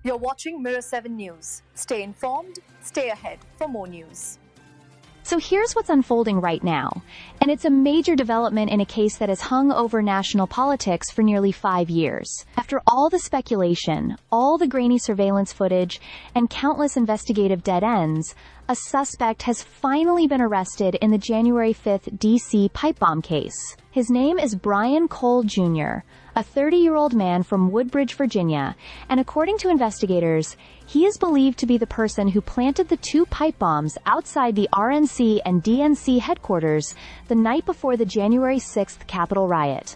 You're watching Mirror 7 News. Stay informed, stay ahead for more news. So here's what's unfolding right now, and it's a major development in a case that has hung over national politics for nearly 5 years. After all the speculation, all the grainy surveillance footage, and countless investigative dead ends, a suspect has finally been arrested in the January 5th D.C. pipe bomb case. His name is Brian Cole Jr., a 30-year-old man from Woodbridge, Virginia, and according to investigators, he is believed to be the person who planted the 2 pipe bombs outside the RNC and DNC headquarters the night before the January 6th Capitol riot.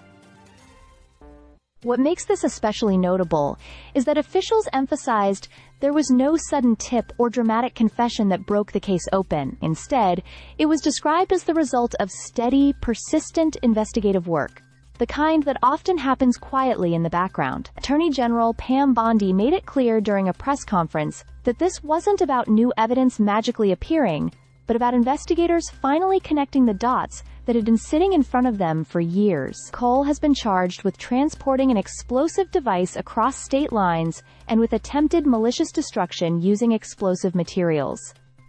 What makes this especially notable is that officials emphasized there was no sudden tip or dramatic confession that broke the case open. Instead, it was described as the result of steady, persistent investigative work, the kind that often happens quietly in the background. Attorney General Pam Bondi made it clear during a press conference that this wasn't about new evidence magically appearing, but about investigators finally connecting the dots that had been sitting in front of them for years. Cole has been charged with transporting an explosive device across state lines and with attempted malicious destruction using explosive materials.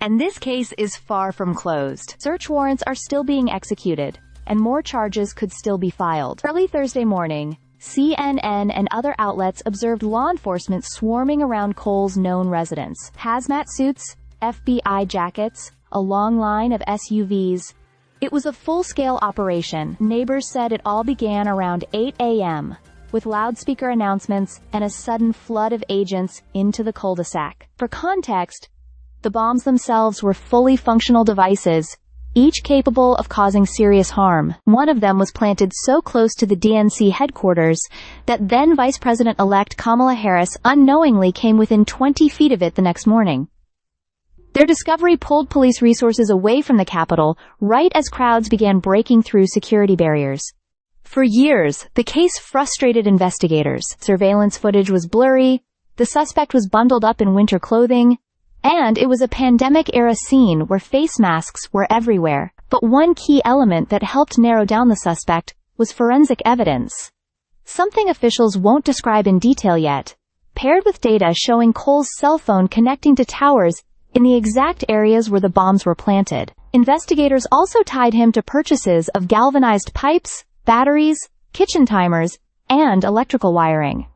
And this case is far from closed. Search warrants are still being executed, and more charges could still be filed. Early Thursday morning, CNN and other outlets observed law enforcement swarming around Cole's known residence. Hazmat suits, FBI jackets, a long line of SUVs. It was a full-scale operation. Neighbors said it all began around 8 a.m., with loudspeaker announcements and a sudden flood of agents into the cul-de-sac. For context, the bombs themselves were fully functional devices, each capable of causing serious harm. One of them was planted so close to the DNC headquarters that then Vice President-elect Kamala Harris unknowingly came within 20 feet of it the next morning. Their discovery pulled police resources away from the Capitol right as crowds began breaking through security barriers. For years, the case frustrated investigators. Surveillance footage was blurry, the suspect was bundled up in winter clothing, and it was a pandemic-era scene where face masks were everywhere. But one key element that helped narrow down the suspect was forensic evidence. Something officials won't describe in detail yet, paired with data showing Cole's cell phone connecting to towers in the exact areas where the bombs were planted. Investigators also tied him to purchases of galvanized pipes, batteries, kitchen timers, and electrical wiring.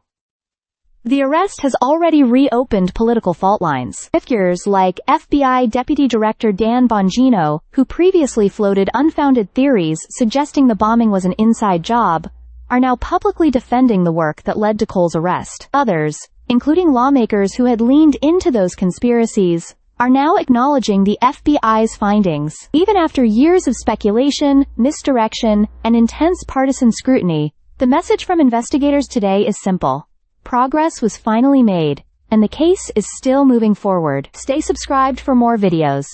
The arrest has already reopened political fault lines. Figures like FBI Deputy Director Dan Bongino, who previously floated unfounded theories suggesting the bombing was an inside job, are now publicly defending the work that led to Cole's arrest. Others, including lawmakers who had leaned into those conspiracies, are now acknowledging the FBI's findings. Even after years of speculation, misdirection, and intense partisan scrutiny, the message from investigators today is simple. Progress was finally made, and the case is still moving forward. Stay subscribed for more videos.